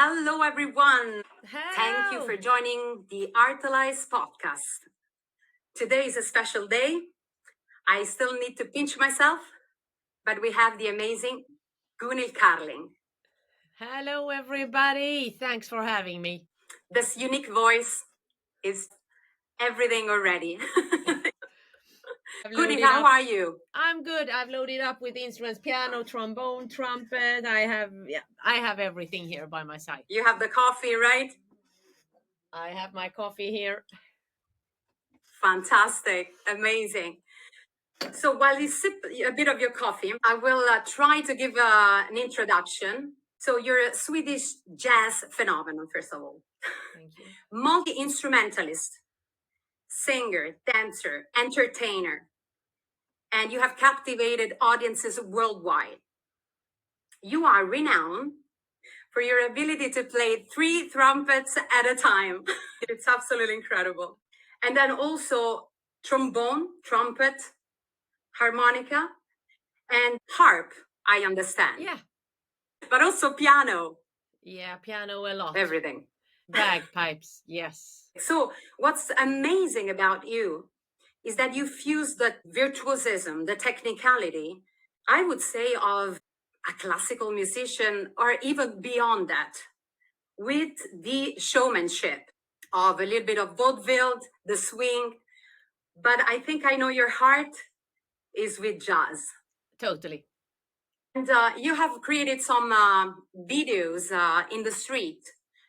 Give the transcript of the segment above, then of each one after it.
Hello, everyone. Hello. Thank you for joining the Artalize podcast. Today is a special day. I still need to pinch myself, but we have the amazing Gunhild Carling. Hello, everybody. Thanks for having me. This unique voice is everything already. Gunhild, how are you? I'm good. I've loaded up with instruments: piano, trombone, trumpet. I have everything here by my side. You have the coffee, right? I have my coffee here. Fantastic, amazing. So while you sip a bit of your coffee, I will try to give an introduction. So you're a Swedish jazz phenomenon, first of all. Thank you. Multi-instrumentalist, singer, dancer, entertainer, and you have captivated audiences worldwide. You are renowned for your ability to play 3 trumpets at a time. It's absolutely incredible. And then also trombone, trumpet, harmonica, and harp, I understand. Yeah. But also piano. Yeah, piano a lot. Everything. Bagpipes, yes. So what's amazing about you is that you fuse the virtuosism, the technicality, I would say, of a classical musician or even beyond that, with the showmanship of a little bit of vaudeville, the swing. But I think I know your heart is with jazz. Totally. And you have created some videos in the street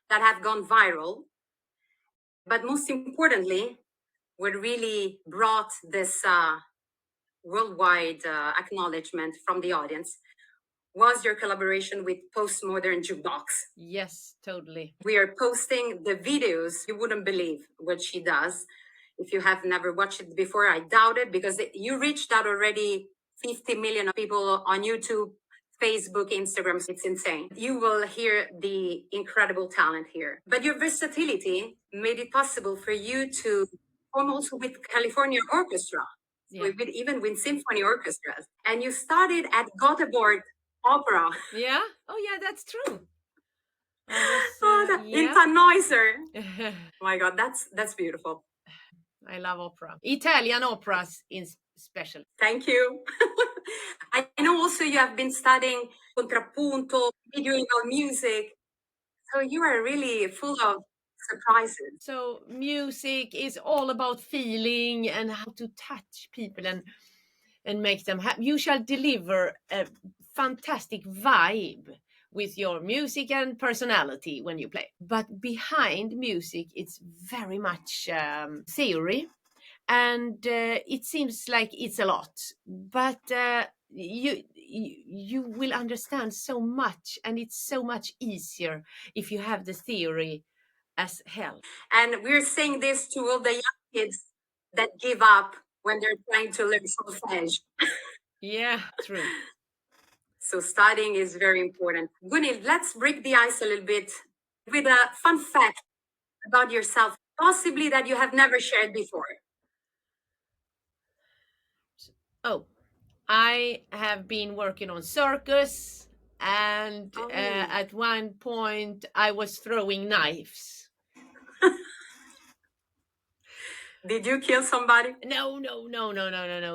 that have gone viral. But most importantly, what really brought this worldwide acknowledgement from the audience was your collaboration with Postmodern Jukebox. Yes, totally. We are posting the videos. You wouldn't believe what she does. If you have never watched it before, I doubt it, because you reached out already 50 million people on YouTube, Facebook, Instagram. It's insane. You will hear the incredible talent here. But your versatility made it possible for you to perform also with California Orchestra, Yeah. even with symphony orchestras. And you started at Göteborg Opera. Yeah. Oh, yeah, that's true. In Tannhäuser. Oh my God, that's beautiful. I love opera. Italian operas in special. Thank you. I know also you have been studying contrappunto, videoing of music. So you are really full of surprises. So music is all about feeling and how to touch people and make them happy. You shall deliver a fantastic vibe with your music and personality when you play. But behind music, it's very much theory. And it seems like it's a lot, but you will understand so much, and it's so much easier if you have the theory as hell. And we're saying this to all the young kids that give up when they're trying to learn solfege. Yeah, true. So studying is very important. Gunhild, let's break the ice a little bit with a fun fact about yourself, possibly that you have never shared before. Oh, I have been working on circus, and at one point I was throwing knives. Did you kill somebody? No.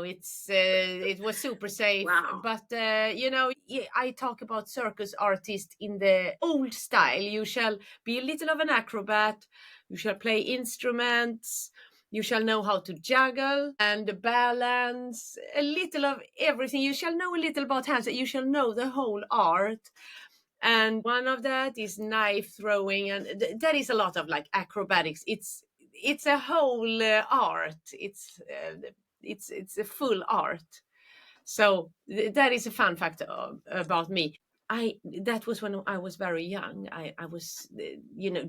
It was super safe. Wow. But I talk about circus artists in the old style. You shall be a little of an acrobat. You shall play instruments. You shall know how to juggle and balance, a little of everything. You shall know a little about hands. You shall know the whole art. And one of that is knife throwing, and that is a lot of like acrobatics. It's a whole art. It's a full art. So that is a fun fact about me. That was when I was very young. I was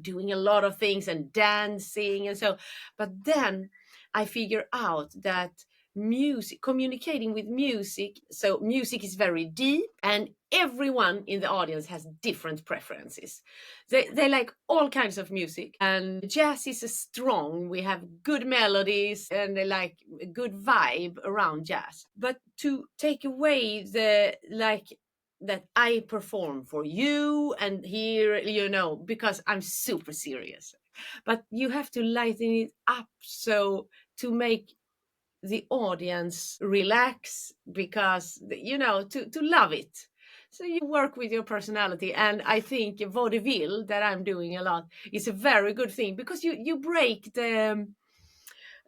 doing a lot of things and dancing and so, but then I figured out that music, communicating with music, so music is very deep, and everyone in the audience has different preferences. They like all kinds of music, and jazz is strong. We have good melodies, and they like a good vibe around jazz. But to take away the like that I perform for you and here, because I'm super serious. But you have to lighten it up so to make the audience relax, because to love it. So you work with your personality, and I think vaudeville, that I'm doing a lot, is a very good thing, because you break the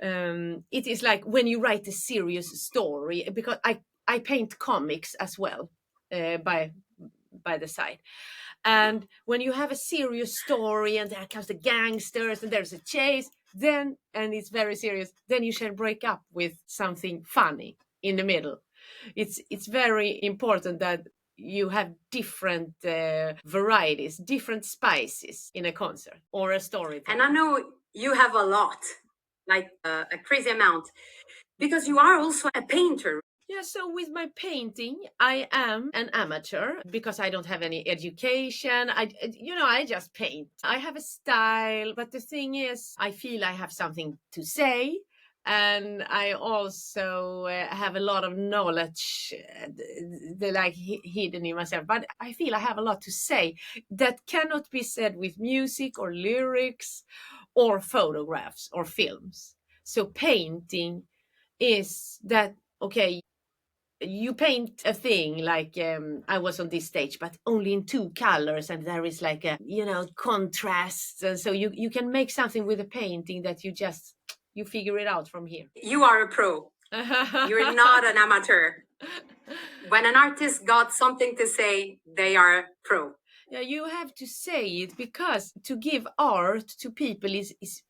it is like when you write a serious story, because I paint comics as well, by the side. And when you have a serious story and there comes the gangsters and there's a chase, and it's very serious, then you shall break up with something funny in the middle. It's very important that you have different varieties, different spices in a concert or a story. And I know you have a lot, like a crazy amount, because you are also a painter. Yeah, so with my painting, I am an amateur because I don't have any education. I just paint. I have a style, but the thing is, I feel I have something to say. And I also have a lot of knowledge, hidden in myself. But I feel I have a lot to say that cannot be said with music or lyrics or photographs or films. So painting is that, okay, you paint a thing like I was on this stage, but only in two colors, and there is like a contrast, and so you can make something with a painting that you figure it out from here. You are a pro. You're not an amateur. When an artist got something to say, they are pro. Yeah, you have to say it, because to give art to people is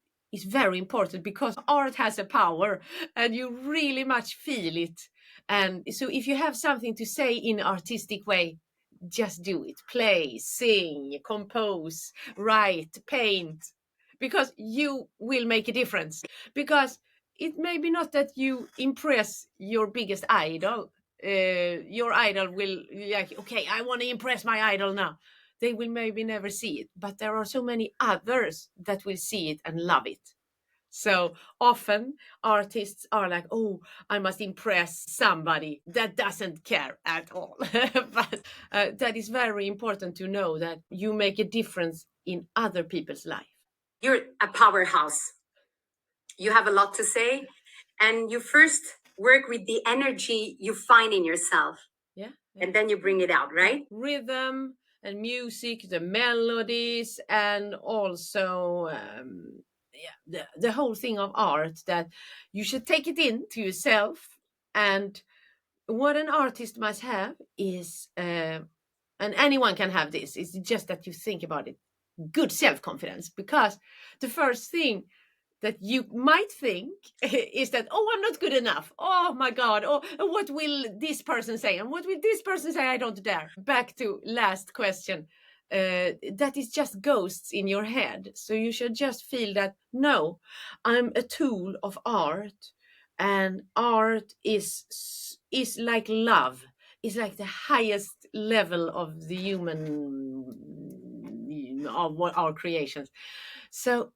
very important, because art has a power and you really much feel it. And so if you have something to say in an artistic way, just do it. Play, sing, compose, write, paint, because you will make a difference. Because it may be not that you impress your biggest idol. Your idol will like, okay, I want to impress my idol now. They will maybe never see it, but there are so many others that will see it and love it. So often artists are like, oh, I must impress somebody that doesn't care at all. But that is very important to know, that you make a difference in other people's life. You're a powerhouse. You have a lot to say, and you first work with the energy you find in yourself. Yeah. And then you bring it out, right? Rhythm and music, the melodies, and also the whole thing of art, that you should take it in to yourself. And what an artist must have is, and anyone can have this, it's just that you think about it, good self-confidence. Because the first thing that you might think is that, oh, I'm not good enough. Oh my God. Oh, what will this person say? And what will this person say? I don't dare. Back to last question. That is just ghosts in your head. So you should just feel that, no, I'm a tool of art, and art is like love. It's like the highest level of the human, of our creations. So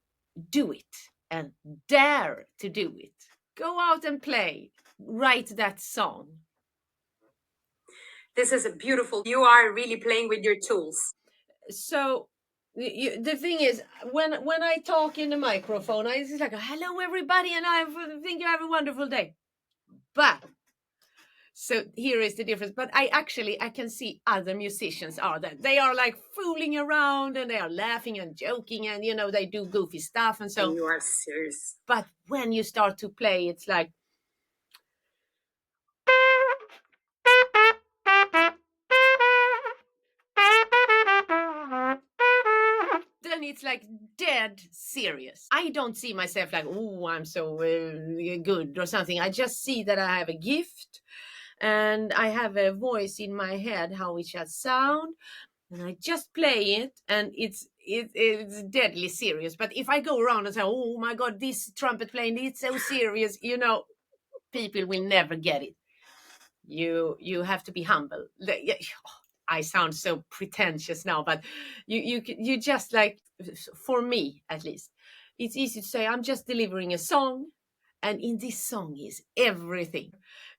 do it, and dare to do it. Go out and play. Write that song. This is a beautiful. You are really playing with your tools. So the thing is, when I talk in the microphone, it's just like, hello everybody, and I think you have a wonderful day. But so here is the difference. But I can see other musicians are that they are like fooling around, and they are laughing and joking, and they do goofy stuff, and so. And you are serious. But when you start to play, it's like, then it's like dead serious. I don't see myself like, oh, I'm so good or something. I just see that I have a gift, and I have a voice in my head how it should sound, and I just play it, and it's deadly serious. But if I go around and say, oh my God, this trumpet playing, it's so serious, people will never get it. You have to be humble. I sound so pretentious now, but you just like, for me at least, it's easy to say, I'm just delivering a song, and in this song is everything.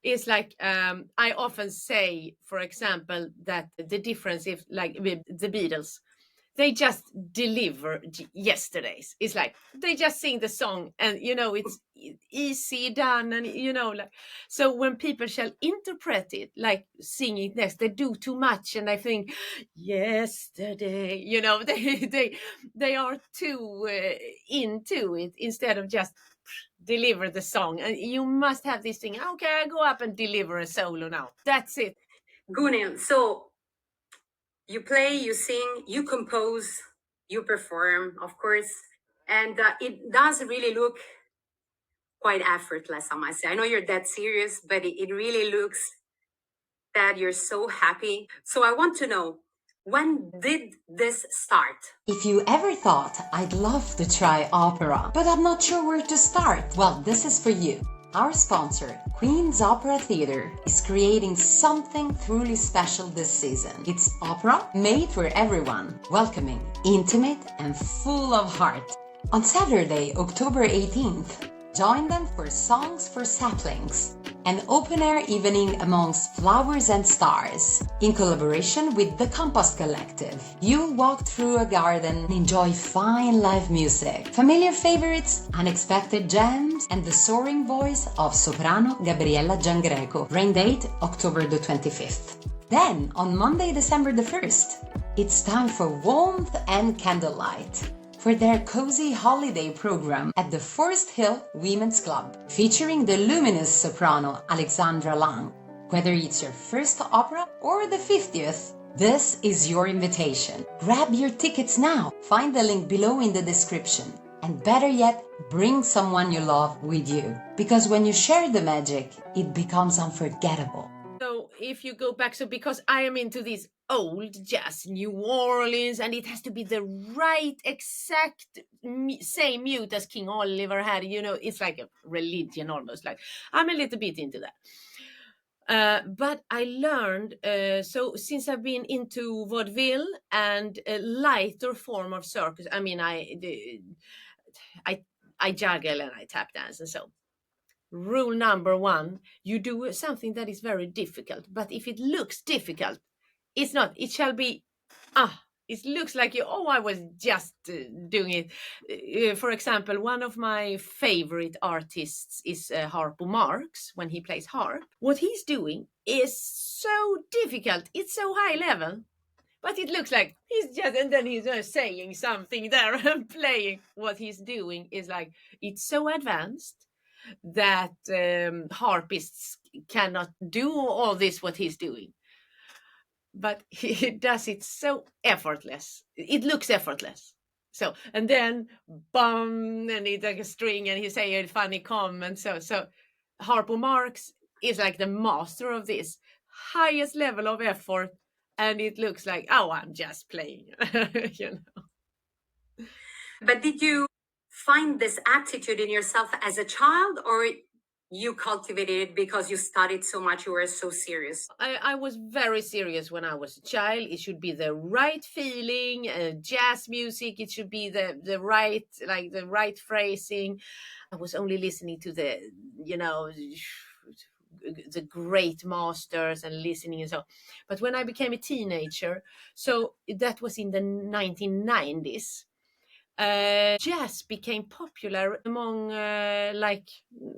It's like I often say, for example, that the difference if like with the Beatles, they just deliver yesterdays. It's like they just sing the song, and it's easy done, and like, so when people shall interpret it like sing it next, they do too much, and I think yesterday, they are too into it instead of just deliver the song. And you must have this thing, okay, I go up and deliver a solo now, that's it. Gunhild, so you play, you sing, you compose, you perform, of course, and it does really look quite effortless, I must say. I know you're that serious, but it really looks that you're so happy. So I want to know, when did this start? If you ever thought I'd love to try opera, but I'm not sure where to start, well, this is for you. Our sponsor, Queen's Opera Theatre, is creating something truly special this season. It's opera made for everyone, welcoming, intimate, and full of heart. On Saturday, October 18th, join them for Songs for Saplings, an open-air evening amongst flowers and stars. In collaboration with the Compass Collective, you'll walk through a garden and enjoy fine live music, familiar favorites, unexpected gems, and the soaring voice of soprano Gabriella Giangreco. Rain date, October the 25th. Then, on Monday, December the 1st, it's time for warmth and candlelight for their cozy holiday program at the Forest Hill Women's Club, featuring the luminous soprano Alexandra Lang. Whether it's your first opera or the 50th, this is your invitation. Grab your tickets now. Find the link below in the description. And better yet, bring someone you love with you. Because when you share the magic, it becomes unforgettable. So if you go back, so because I am into this old jazz, New Orleans, and it has to be the right exact same mute as King Oliver had, it's like a religion almost. Like I'm a little bit into that. But I learned, so since I've been into vaudeville and a lighter form of circus, I mean, I juggle and I tap dance and so. Rule number one, you do something that is very difficult, but if it looks difficult, it's not. It shall be, it looks like I was just doing it. For example, one of my favorite artists is Harpo Marx, when he plays harp. What he's doing is so difficult. It's so high level. But it looks like he's just, and then he's saying something there and playing. What he's doing is like, it's so advanced that harpists cannot do all this what he's doing, but he does it so effortless. It looks effortless. So, and then bum, and he like a string, and he say a funny comment. So Harpo Marx is like the master of this highest level of effort, and it looks like I'm just playing. But did you find this attitude in yourself as a child, or you cultivated it because you studied so much, you were so serious? I was very serious when I was a child. It should be the right feeling, jazz music. It should be the right, like the right phrasing. I was only listening to the great masters and listening and so. But when I became a teenager, so that was in the 1990s. Jazz became popular among like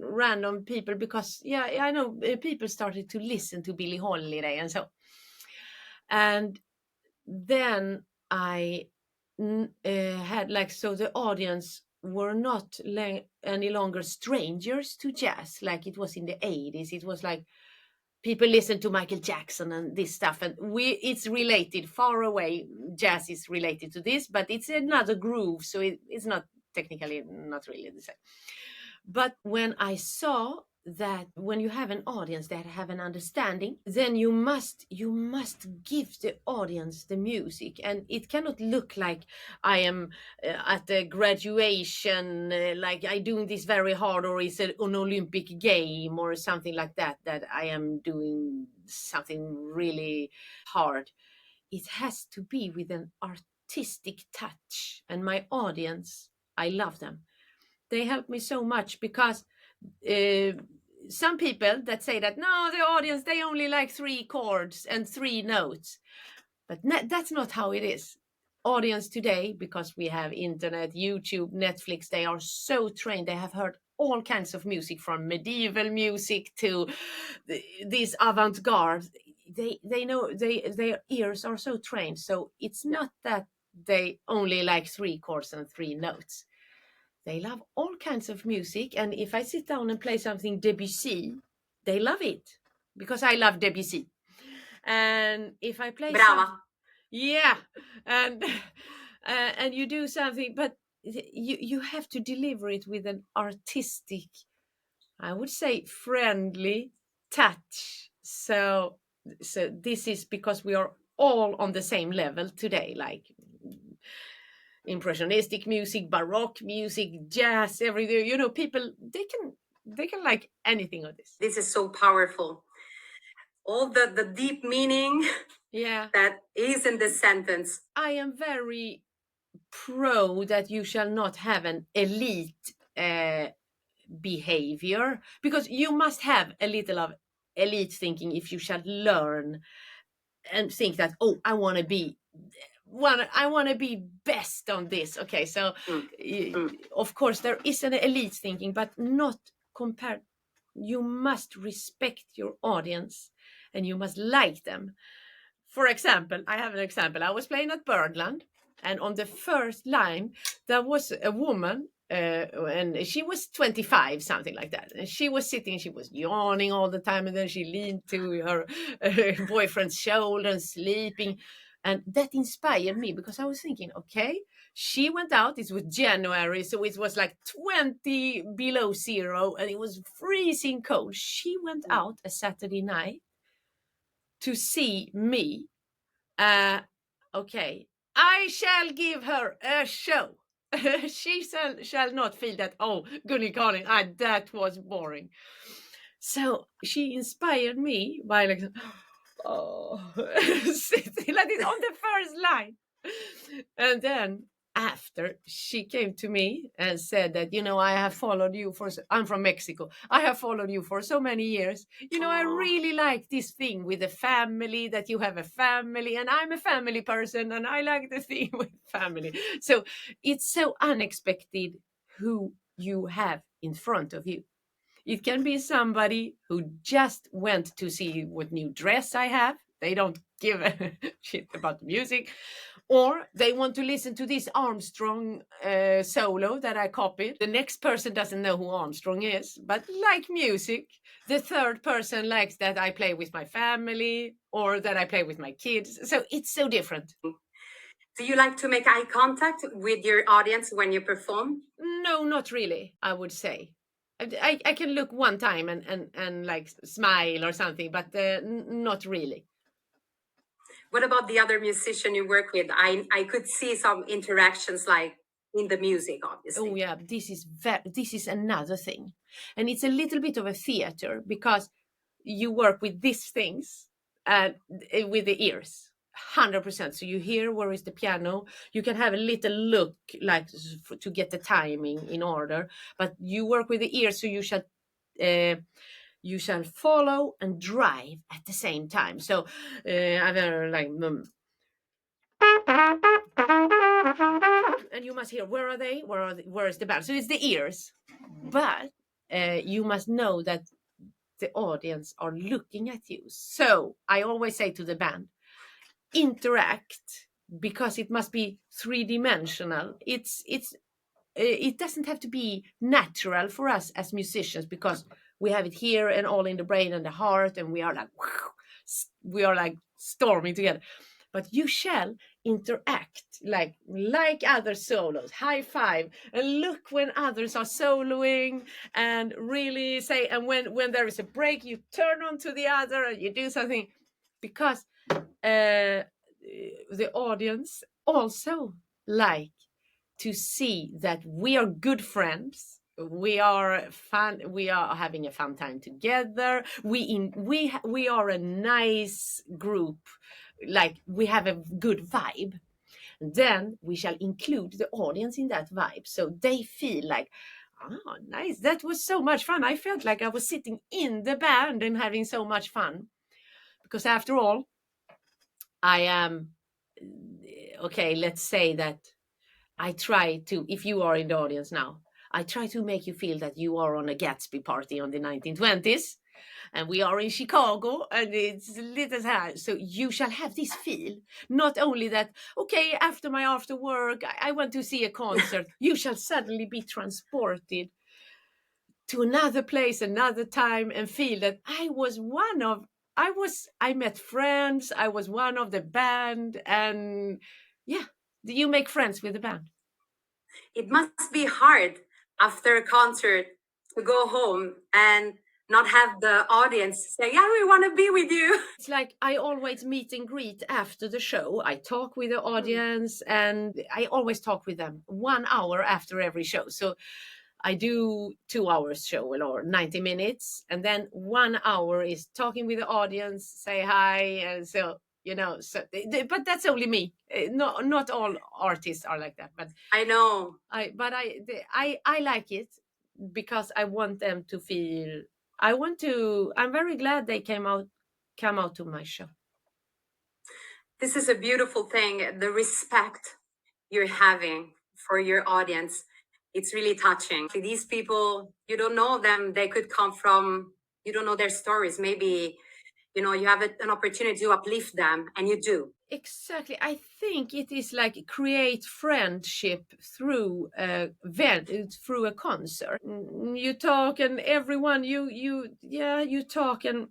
random people because I know people started to listen to Billie Holiday and so. And then I had like, so the audience were not any longer strangers to jazz like it was in the 80s. It was like people listen to Michael Jackson and this stuff, and it's related far away. Jazz is related to this, but it's another groove, so it's not technically not really the same. But when I saw that when you have an audience that have an understanding, then you must give the audience the music, and it cannot look like I am at the graduation, like I doing this very hard, or is it an Olympic game or something like that I am doing something really hard. It has to be with an artistic touch, and my audience, I love them. They help me so much because some people that say that, no, the audience, they only like 3 chords and 3 notes. But that's not how it is. Audience today, because we have internet, YouTube, Netflix, they are so trained. They have heard all kinds of music, from medieval music to this avant-garde. They know, their ears are so trained. So it's not that they only like 3 chords and 3 notes. They love all kinds of music. And if I sit down and play something Debussy, they love it because I love Debussy. And if I play Brava. yeah, and and you do something, but you have to deliver it with an artistic, I would say, friendly touch. So this is because we are all on the same level today, like impressionistic music, baroque music, jazz, everything. You know, people, they can like anything of this. This is so powerful. All the deep meaning Yeah, that is in this sentence. I am very pro that you shall not have an elite behavior, because you must have a little of elite thinking if you shall learn and think that, oh, I want to be best on this. Okay, so of course there is an elite thinking, but not compared. You must respect your audience and you must like them. For example, I have an example. I was playing at Birdland, and on the first line there was a woman, and she was 25, something like that, and she was sitting, she was yawning all the time, and then she leaned to her boyfriend's shoulder and sleeping, and that inspired me, because I was thinking, okay, she went out, it was January, so it was like 20 below zero and it was freezing cold. She went out a Saturday night to see me. Okay, I shall give her a show. She shall not feel that, oh, Gunhild Carling, that was boring. So she inspired me by like, oh, sitting like this on the first line. And then after, she came to me and said that, I have followed you I'm from Mexico. I have followed you for so many years. I really like this thing with the family, that you have a family, and I'm a family person, and I like the thing with family. So it's so unexpected who you have in front of you. It can be somebody who just went to see what new dress I have. They don't give a shit about the music. Or they want to listen to this Armstrong solo that I copied. The next person doesn't know who Armstrong is, but like music. The third person likes that I play with my family or that I play with my kids. So it's so different. Do you like to make eye contact with your audience when you perform? No, not really, I would say. I can look one time and like smile or something, but not really. What about the other musician you work with? I could see some interactions like in the music, obviously. Oh yeah, this is another thing. And it's a little bit of a theater, because you work with these things with the ears. 100%. So you hear where is the piano. You can have a little look like to get the timing in order, but you work with the ears, so you shall follow and drive at the same time. So I'm like, and you must hear, where are they? Where is the band? So it's the ears, but you must know that the audience are looking at you. So I always say to the band, interact, because it must be 3-dimensional. It doesn't have to be natural for us as musicians, because we have it here and all in the brain and the heart, and we are like storming together. But you shall interact like other solos, high five, and look when others are soloing, and really say, and when there is a break, you turn on to the other and you do something, because the audience also like to see that we are good friends. We are fun. We are having a fun time together. We are a nice group. Like, we have a good vibe. And then we shall include the audience in that vibe, so they feel like, Oh, nice. That was so much fun. I felt like I was sitting in the band and having so much fun. Because after all, I am, okay, let's say that I try to, if you are in the audience now, I try to make you feel that you are on a Gatsby party on the 1920s and we are in Chicago and it's little time. So you shall have this feel. Not only that, okay, after my after work, I want to see a concert. You shall suddenly be transported to another place, another time, and feel that I met friends, I was one of the band, and yeah, you make friends with the band. It must be hard after a concert to go home and not have the audience say, yeah, we want to be with you. It's like I always meet and greet after the show. I talk with the audience and I always talk with them 1 hour after every show. So I do 2 hours show or 90 minutes. And then 1 hour is talking with the audience, say hi. And so, but that's only me. Not all artists are like that. But I know. I like it because I want them to feel. I'm very glad they come out to my show. This is a beautiful thing. The respect you're having for your audience, it's really touching. These people, you don't know them. They could come from, you don't know their stories. Maybe, you have an opportunity to uplift them, and you do. Exactly. I think it is like create friendship through through a concert. You talk and everyone you talk and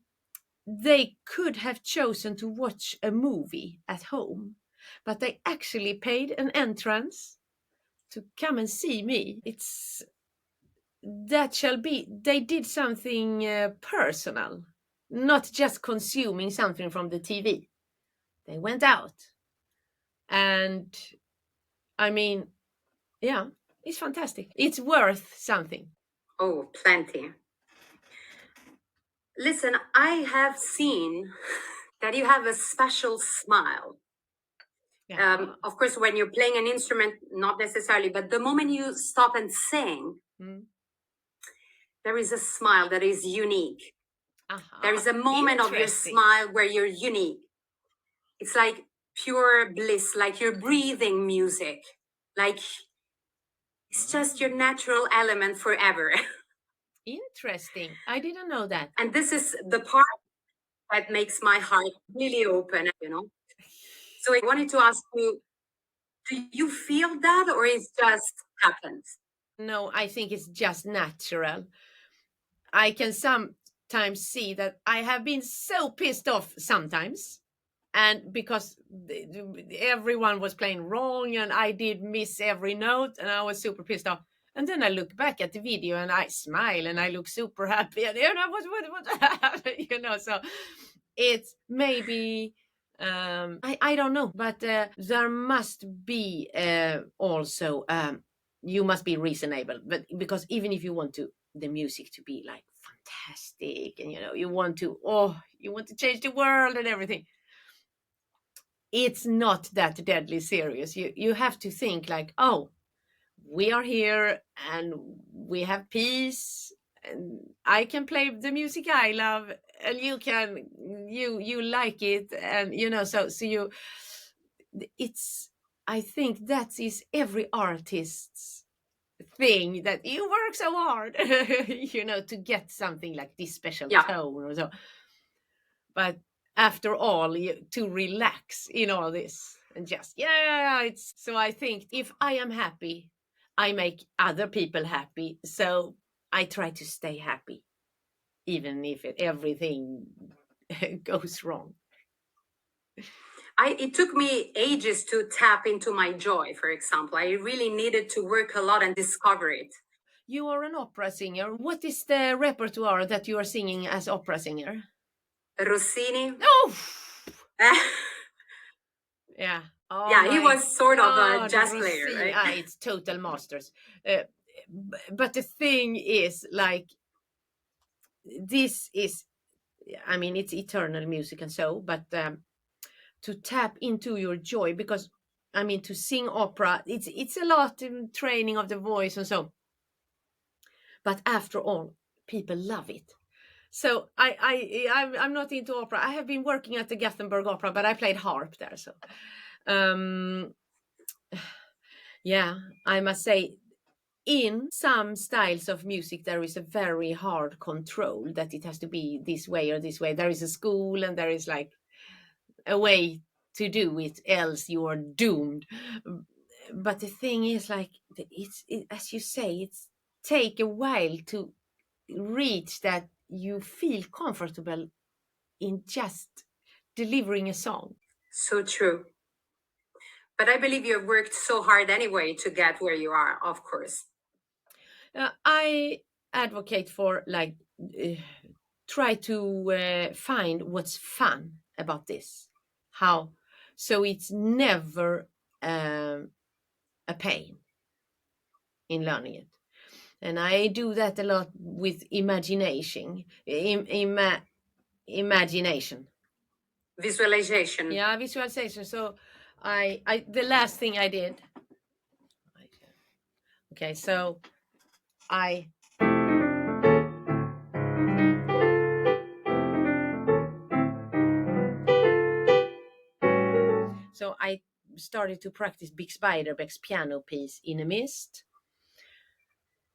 they could have chosen to watch a movie at home, but they actually paid an entrance to come and see me. They did something personal, not just consuming something from the TV. They went out. And I mean, yeah, it's fantastic. It's worth something. Oh, plenty. Listen, I have seen that you have a special smile. Yeah. Of course, when you're playing an instrument, not necessarily, but the moment you stop and sing, there is a smile that is unique. There is a moment of your smile where you're unique. It's like pure bliss, like you're breathing music, like it's just your natural element forever. Interesting. I didn't know that. And this is the part that makes my heart really open. So I wanted to ask you, do you feel that, or it just happens? No, I think it's just natural. I can sometimes see that I have been so pissed off sometimes. And because everyone was playing wrong and I did miss every note and I was super pissed off. And then I look back at the video and I smile and I look super happy. And what so it's maybe, I don't know, but there must be also, you must be reasonable. But because even if you want the music to be like fantastic and, you want to change the world and everything, it's not that deadly serious. You have to think like, oh, we are here and we have peace and I can play the music I love and you like it and I think that is every artist's thing, that you work so hard to get something like this special tone or so. But after all, to relax in all this and just so I think if I am happy, I make other people happy. So I try to stay happy, even if everything goes wrong. It took me ages to tap into my joy, for example. I really needed to work a lot and discover it. You are an opera singer. What is the repertoire that you are singing as opera singer? Rossini. Oh! Yeah. Oh yeah, he was sort of a jazz player, right? It's total masters. But the thing is, like, this is, I mean, it's eternal music and so, but to tap into your joy, because, I mean, to sing opera, it's a lot in training of the voice and so. but after all, people love it. So I'm not into opera. I have been working at the Gothenburg Opera, but I played harp there. So, yeah, I must say, in some styles of music, there is a very hard control that it has to be this way or this way. There is a school, and there is like a way to do it, else you are doomed. But the thing is, like, as you say, it's take a while to reach that you feel comfortable in just delivering a song. So true. But I believe you have worked so hard anyway to get where you are, of course. I advocate for like try to find what's fun about this. How so it's never a pain in learning it. And I do that a lot with imagination. Imagination. Visualization. Yeah, visualization. So I the last thing I did. Okay, so I started to practice Big Spiderbeck's piano piece in a mist.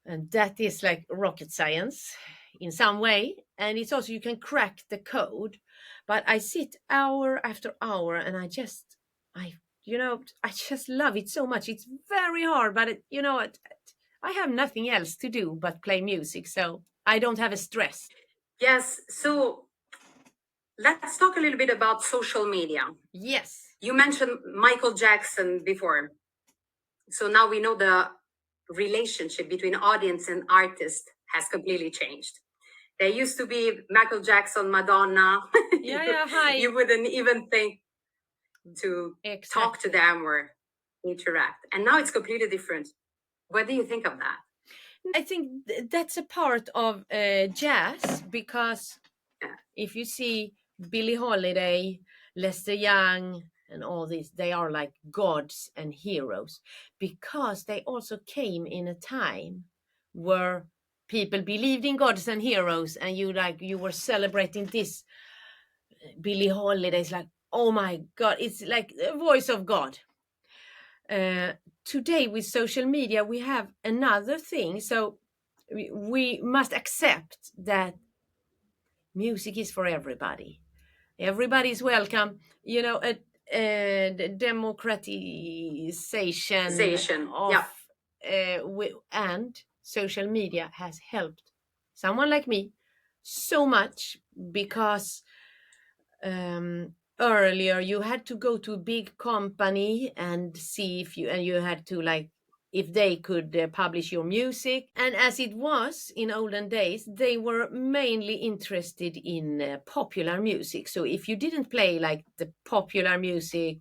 And that is like rocket science in some way. And it's also, you can crack the code. But I sit hour after hour and I just love it so much. It's very hard, but I have nothing else to do but play music. So I don't have a stress. Yes. So let's talk a little bit about social media. Yes. You mentioned Michael Jackson before. So now we know the relationship between audience and artist has completely changed. There used to be Michael Jackson, Madonna. Hi. You wouldn't even think to talk to them or interact. And now it's completely different. What do you think of that? I think that's a part of jazz, because if you see Billie Holiday, Lester Young, and all these, they are like gods and heroes, because they also came in a time where people believed in gods and heroes, and you were celebrating this. Billie Holiday is like, oh my God, it's like the voice of God. Today with social media, we have another thing. So we must accept that music is for everybody. Everybody is welcome. A democratization of and social media has helped someone like me so much, because earlier you had to go to a big company and see if you had to, like, if they could publish your music. And as it was in olden days, they were mainly interested in popular music. So if you didn't play like the popular music,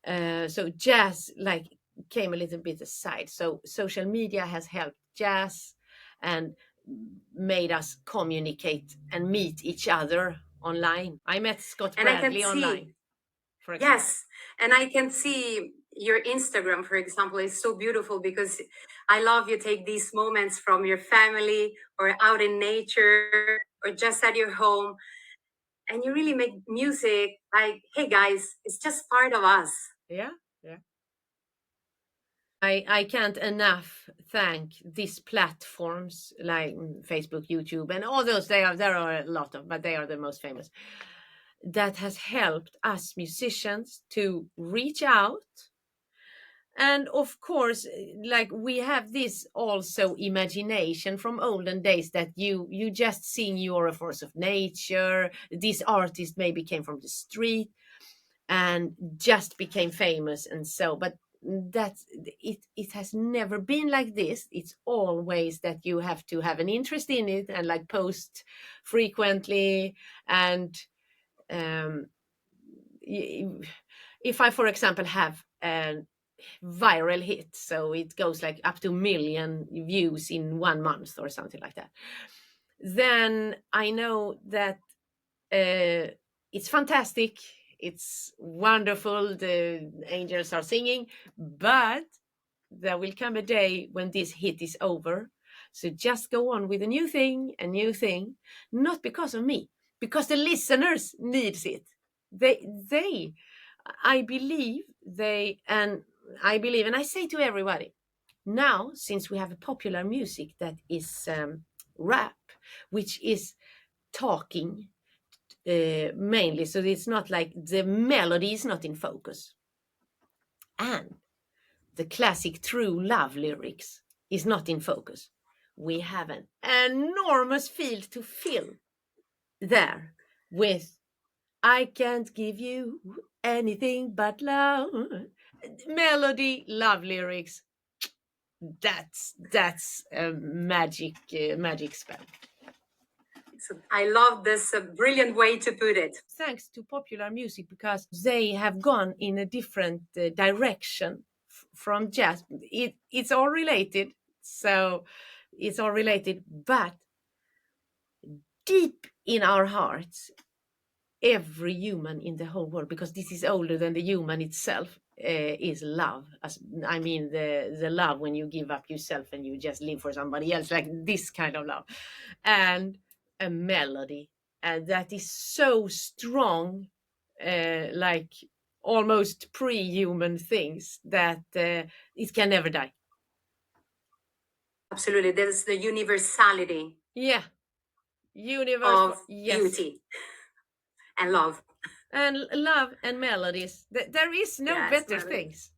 so jazz like came a little bit aside. So social media has helped jazz and made us communicate and meet each other online. I met Scott Bradley online, for example. Yes, and I can see your Instagram, for example, is so beautiful, because I love you take these moments from your family or out in nature or just at your home, and you really make music like, hey guys, it's just part of us. Yeah. I can't enough thank these platforms like Facebook, YouTube, and all those. There are a lot of, but they are the most famous. That has helped us musicians to reach out. And of course, like, we have this also imagination from olden days, that you just sing you're a force of nature. This artist maybe came from the street and just became famous, and so, but that's it has never been like this. It's always that you have to have an interest in it and like post frequently. And if I, for example, have a viral hit, so it goes like up to 1 million views in 1 month or something like that, then I know that it's fantastic, it's wonderful, the angels are singing. But there will come a day when this hit is over. So just go on with a new thing, not because of me, because the listeners needs it. I believe, and I say to everybody, now, since we have a popular music that is rap, which is talking mainly, so it's not like the melody is not in focus, and the classic true love lyrics is not in focus. We have an enormous field to fill there with I can't give you anything but love. Melody, love lyrics. That's a magic spell. So I love this brilliant way to put it. Thanks to popular music, because they have gone in a different direction from jazz. It's all related, but deep in our hearts, every human in the whole world, because this is older than the human itself, is love. I mean, the love when you give up yourself and you just live for somebody else, like this kind of love, and a melody, and that is so strong, like almost pre-human things, that it can never die. Absolutely, there's the universality. Yeah, of beauty and love. And love and melodies. There is no better things.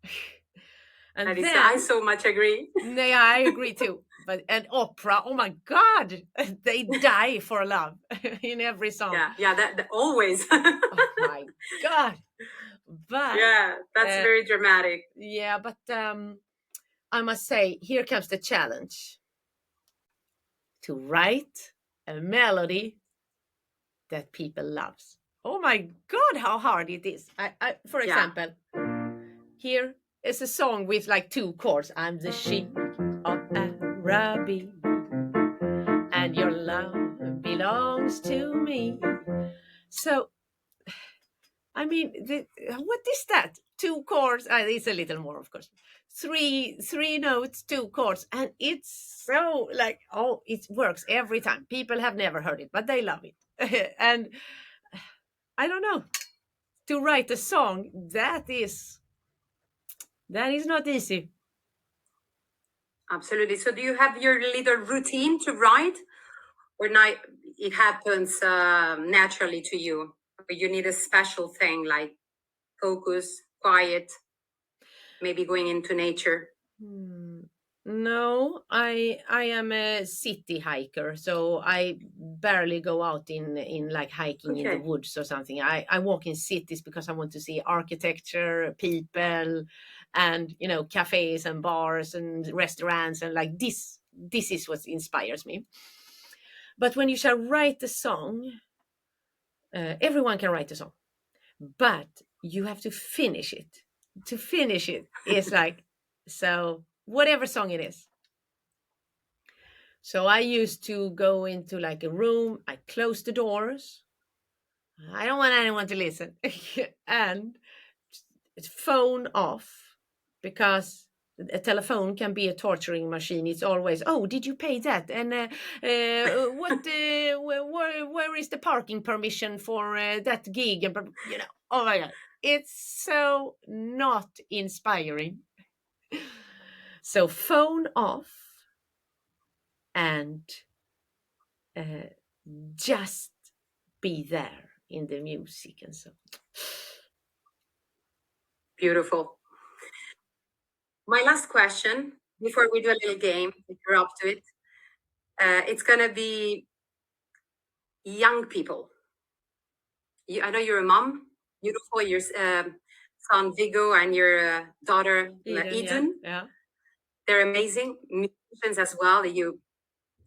And I so much agree. Yeah, I agree too. And opera, oh my God, they die for love in every song. Yeah, that always. Oh my God. But yeah, that's very dramatic. Yeah, but I must say, here comes the challenge. To write a melody that people loves. Oh my God, how hard it is. For example, here is a song with like 2 chords. I'm the sheik of Araby, and your love belongs to me. So, I mean, what is that? 2 chords. It's a little more, of course. 3 notes, 2 chords, and it's so like, oh, it works every time. People have never heard it, but they love it. And I don't know, to write a song that is not easy. Absolutely. So do you have your little routine to write, or not? It happens naturally to you, or you need a special thing like focus, quiet, maybe going into nature? No, I am a city hiker, so I barely go out in like hiking in the woods or something. I walk in cities because I want to see architecture, people, and cafes and bars and restaurants, and like this is what inspires me. But when you shall write a song, everyone can write a song, but you have to finish it. To finish it is like, so whatever song it is. So I used to go into like a room, I close the doors, I don't want anyone to listen, and phone off, because a telephone can be a torturing machine. It's always, oh, did you pay that? And what? Where is the parking permission for that gig? And oh my God, it's so not inspiring. So phone off and just be there in the music and so. Beautiful. My last question before we do a little game, if you're up to it, it's gonna be young people. I know you're a mom, beautiful. Your son Viggo and your daughter Eden. Yeah. They're amazing musicians as well. You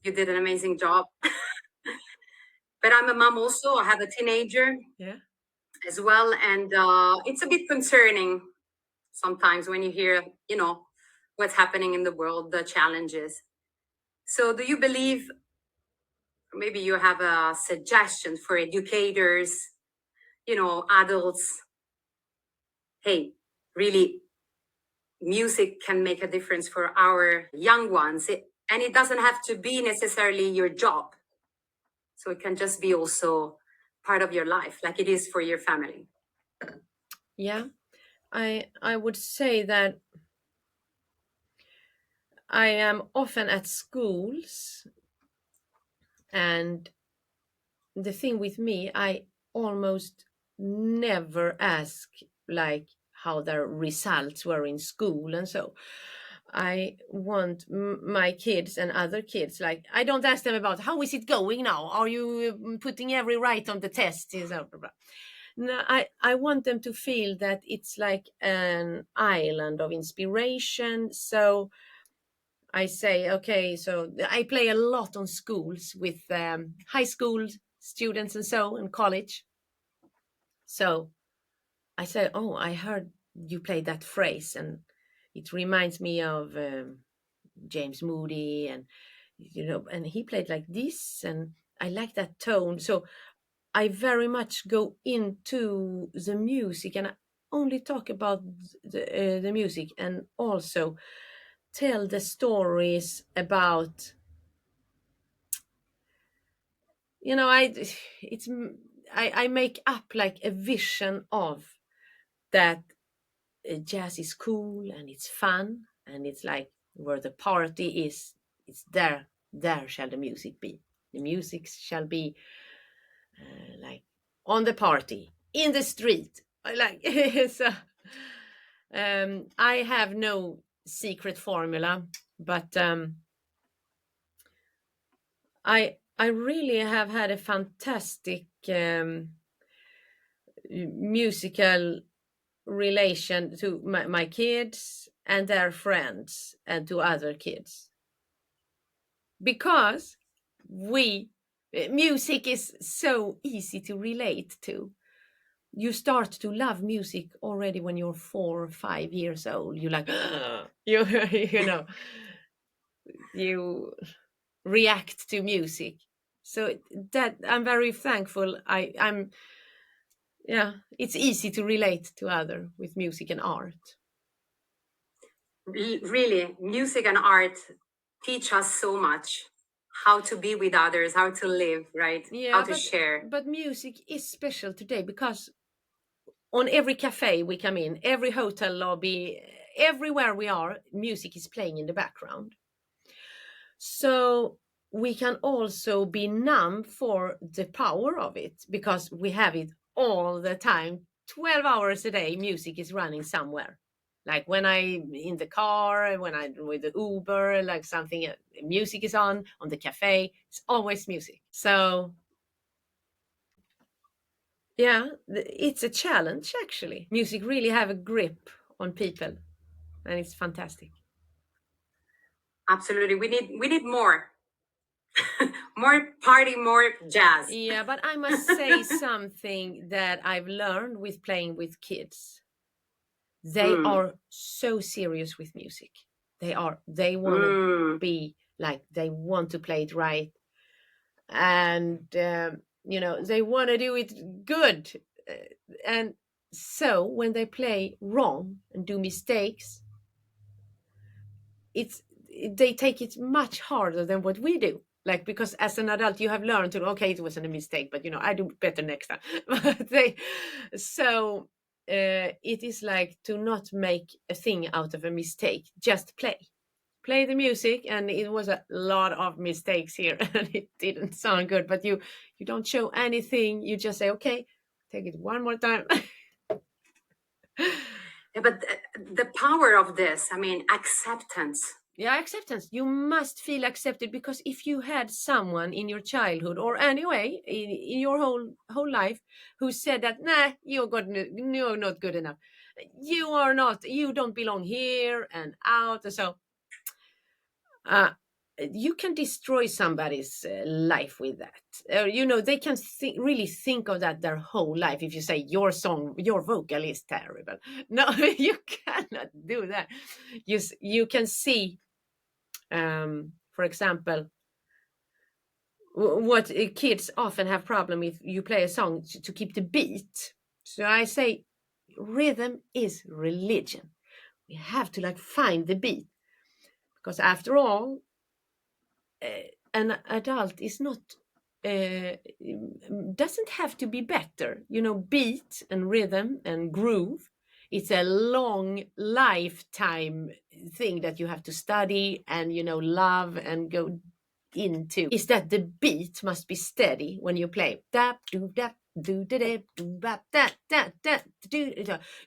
did an amazing job. But I'm a mom also. I have a teenager as well, and it's a bit concerning sometimes when you hear, what's happening in the world, the challenges. So do you believe, maybe you have a suggestion for educators, adults? Hey, really, music can make a difference for our young ones. And it doesn't have to be necessarily your job. So it can just be also part of your life, like it is for your family. Yeah, I would say that I am often at schools, and the thing with me, I almost never ask like how their results were in school, and so I want my kids and other kids, like, I don't ask them about how is it going now, are you putting every right on the test, and so blah, blah. No, I want them to feel that it's like an island of inspiration. So I say, okay, so I play a lot on schools with high school students and so, and college. So I say, oh, I heard you play that phrase, and it reminds me of James Moody, and and he played like this, and I like that tone. So I very much go into the music, and I only talk about the music, and also tell the stories about, I it's I make up like a vision of that. Jazz is cool and it's fun, and it's like where the party is, it's there shall the music be. The music shall be like on the party in the street. I like so I have no secret formula, but I really have had a fantastic musical relation to my kids and their friends and to other kids, because music is so easy to relate to. You start to love music already when you're 4 or 5 years old. You like you react to music. So that I'm very thankful. I'm Yeah, it's easy to relate to other with music and art. Really, music and art teach us so much, how to be with others, how to live, right? How Yeah, to share. but music is special today, because on every cafe we come in, every hotel lobby, everywhere we are, music is playing in the background. So we can also be numb for the power of it, because we have it all the time. 12 hours a day, music is running somewhere. Like when I in the car, when I with the Uber, like something, music is on the cafe. It's always music. So yeah, it's a challenge actually. Music really have a grip on people, and it's fantastic. Absolutely. We need more. More party, more jazz. Yeah, but I must say something that I've learned with playing with kids. They Mm, are so serious with music. They want to mm. be like, they want to play it right, and they want to do it good. And so when they play wrong and do mistakes, it's they take it much harder than what we do, like, because as an adult you have learned to, okay, it wasn't a mistake, but I do better next time. But it is like to not make a thing out of a mistake, just play the music. And it was a lot of mistakes here and it didn't sound good, but you don't show anything, you just say, okay, take it one more time. Yeah, but the power of this, I mean, acceptance. Yeah, acceptance. You must feel accepted, because if you had someone in your childhood, or anyway in your whole life, who said that, nah, you're not good enough, you don't belong here and out, and so uh, you can destroy somebody's life with that. They can really think of that their whole life. If you say your vocal is terrible, no, you cannot do that. You can see, for example, what kids often have problem if you play a song to keep the beat. So I say, rhythm is religion. We have to like find the beat, because after all, an adult is not doesn't have to be better. Beat and rhythm and groove, it's a long lifetime thing that you have to study and love and go into. Is that the beat must be steady when you play. Dap do dap do da da do bap da da da do.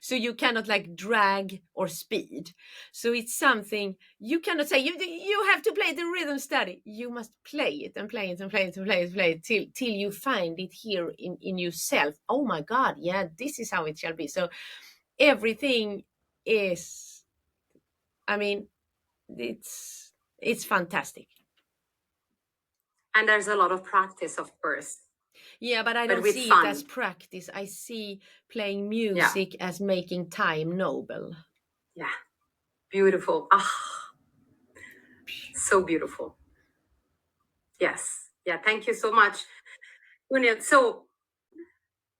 So you cannot like drag or speed. So it's something you cannot say you have to play the rhythm steady. You must play it and play it and play it and play it, play it till you find it here in yourself. Oh my God, yeah, this is how it shall be. So everything is, I mean, it's fantastic. And there's a lot of practice, of course. Yeah, but I don't with see fun. it as practice. I see playing music as making time noble. Yeah, beautiful. So beautiful. Yes. Yeah, thank you so much, Gunhild. So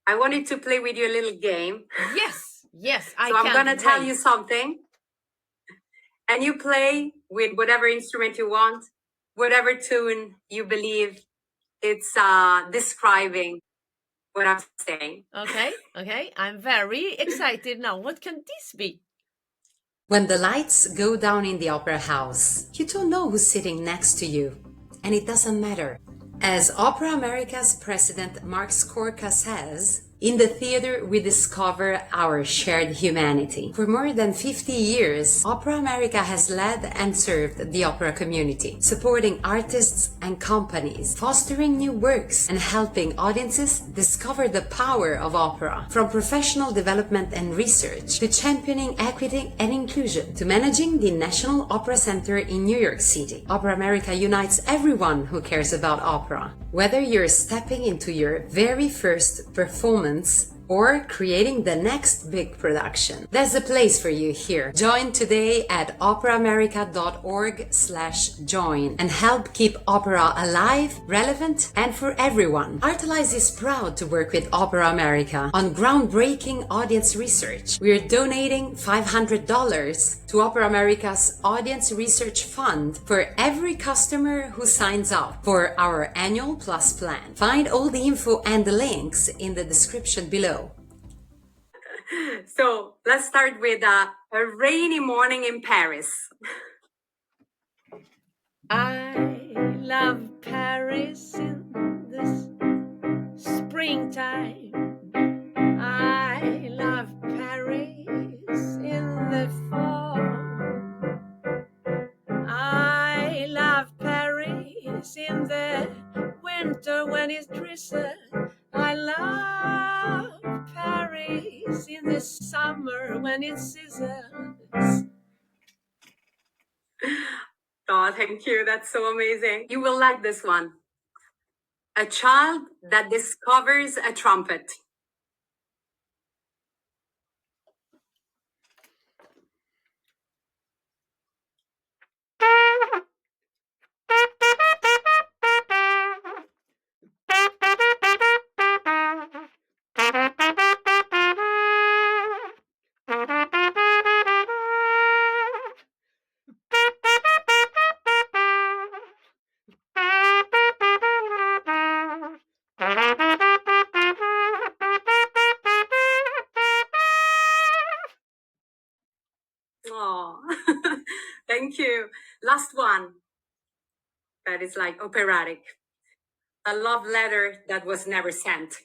I wanted to play with you a little game. Yes, So I'm gonna tell you something, and you play with whatever instrument you want, whatever tune you believe it's describing what I'm saying. Okay. I'm very excited now. What can this be? When the lights go down in the opera house, you don't know who's sitting next to you, and it doesn't matter. As Opera America's president Mark Skorka says, in the theater we discover our shared humanity. For more than 50 years, Opera America has led and served the opera community, supporting artists and companies, fostering new works, and helping audiences discover the power of opera. From professional development and research, to championing equity and inclusion, to managing the National Opera Center in New York City, Opera America unites everyone who cares about opera. Whether you're stepping into your very first performance or creating the next big production, there's a place for you here. Join today at operaamerica.org/join and help keep opera alive, relevant, and for everyone. Artalize is proud to work with Opera America on groundbreaking audience research. We're donating $500 to Opera America's Audience Research Fund for every customer who signs up for our Annual Plus plan. Find all the info and the links in the description below. So let's start with a rainy morning in Paris. I love Paris in the springtime. I love Paris in the fall. I love Paris in the winter when it's drizzle. I love Paris in the summer when it sizzles. Oh, thank you. That's so amazing. You will like this one. A child that discovers a trumpet. Oh, thank you. Last one. That is like operatic. A love letter that was never sent.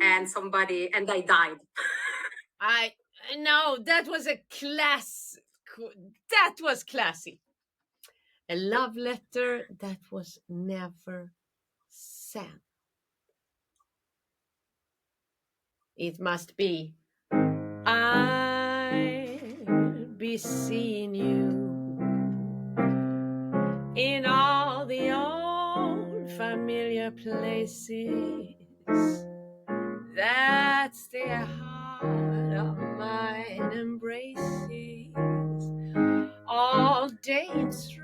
And they died. No, that was a class. That was classy. A love letter that was never sent. It must be, I'll be seeing you in all the old familiar places. That's the heart of mine embraces all day through.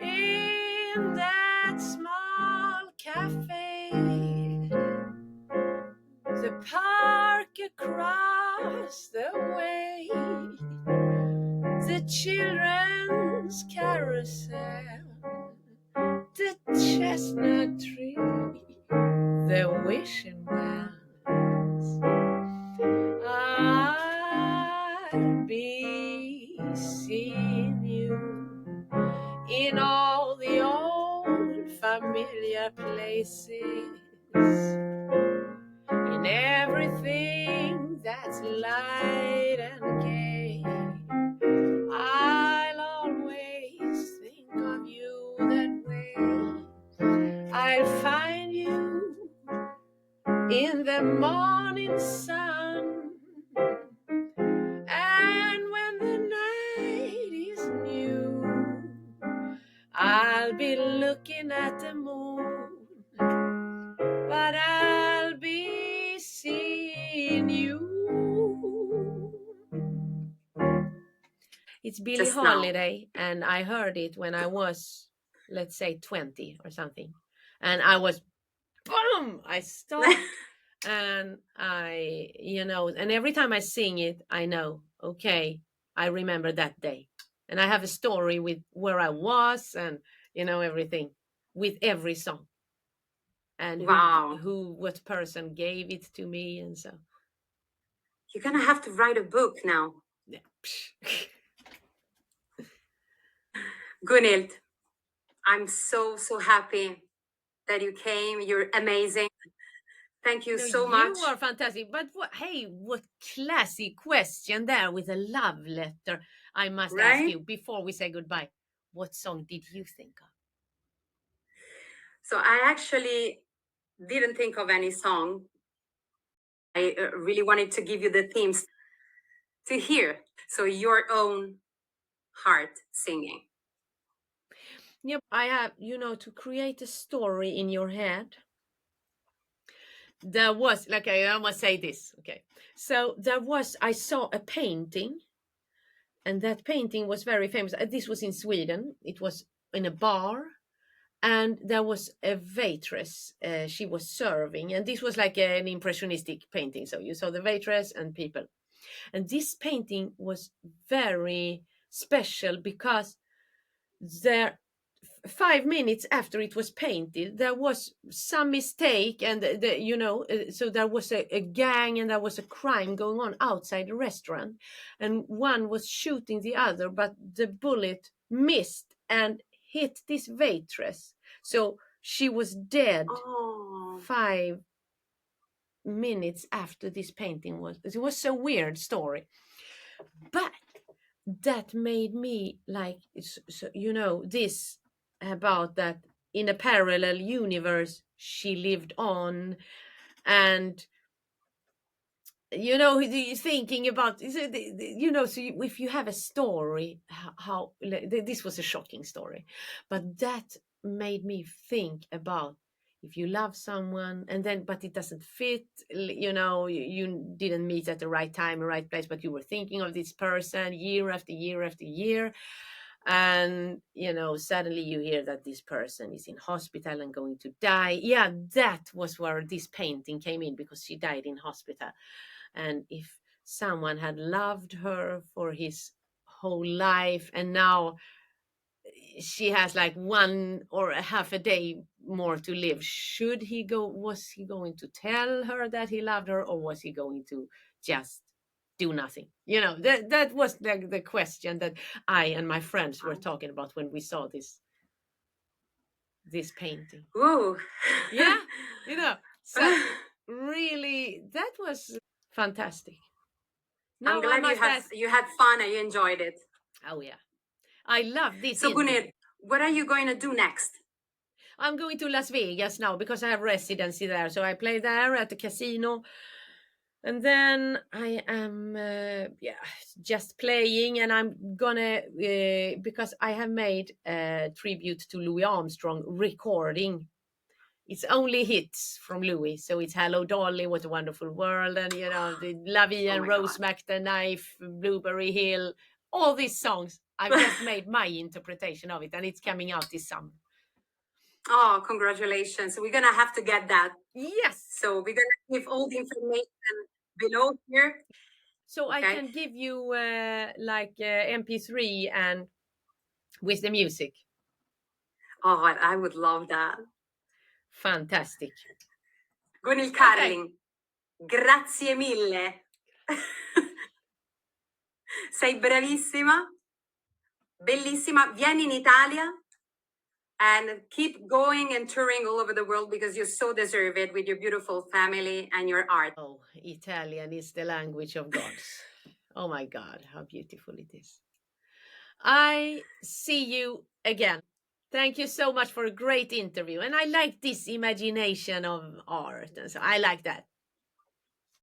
In that small cafe, the park across the way, the children's carousel, the chestnut tree, the wishing wells. I'll be seeing you in all the old familiar places, in everything that's light and gay. I'll always think of you that way. I'll find you in the morning sun, and when the night is new, I'll be looking at the moon, but I'll be seeing you. It's Billie Just now. Holiday, and I heard it when I was, let's say, 20 or something, and I was, boom, I stopped. And I, and every time I sing it, I know, okay, I remember that day. And I have a story with where I was and, everything with every song. And Wow. what person gave it to me. And so. You're going to have to write a book now. Yeah. Gunhild, I'm so happy that you came. You're amazing. Thank you so much. You are fantastic. But what classy question there with a love letter. I must ask you before we say goodbye. What song did you think of? So I actually didn't think of any song. I really wanted to give you the themes to hear. So your own heart singing. Yep, I have, to create a story in your head. There was, I must say this, okay. So I saw a painting, and that painting was very famous. This was in Sweden. It was in a bar, and there was a waitress. She was serving, and this was like an impressionistic painting. So you saw the waitress and people. And this painting was very special because 5 minutes after it was painted, there was some mistake, and so there was a gang, and there was a crime going on outside the restaurant, and one was shooting the other, but the bullet missed and hit this waitress, so she was dead. 5 minutes after this painting was. It was a weird story, but that made me like, this about that in a parallel universe she lived on, and thinking about, so if you have a story, how this was a shocking story, but that made me think about if you love someone and then but it doesn't fit, you didn't meet at the right time or right place, but you were thinking of this person year after year after year, and suddenly you hear that this person is in hospital and going to die. Yeah, that was where this painting came in, because she died in hospital. And if someone had loved her for his whole life, and now she has like 1 or a half a day more to live, was he going to tell her that he loved her, or was he going to just do nothing? That was the question that I and my friends were talking about when we saw this painting. Whoa. Yeah, so really that was fantastic. I'm glad you had fun and you enjoyed it. Oh yeah, I love this. So Gunhild, what are you going to do next? I'm going to Las Vegas now because I have residency there. So I play there at the casino. And then I am just playing, and I'm gonna, because I have made a tribute to Louis Armstrong recording. It's only hits from Louis. So it's Hello Dolly, What a Wonderful World, and the La Vie and Roseback the Knife, Blueberry Hill, all these songs. I've just made my interpretation of it, and it's coming out this summer. Oh, congratulations. We're going to have to get that. Yes. So we're going to give all the information below here. So I Okay. can give you MP3 and with the music. Oh, I would love that. Fantastic. Gunhild Carling, grazie mille. Sei bravissima, bellissima. Vieni in Italia and keep going and touring all over the world because you so deserve it with your beautiful family and your art. Oh, Italian is the language of gods. Oh my God, how beautiful it is. I see you again. Thank you so much for a great interview. And I like this imagination of art. And so I like that.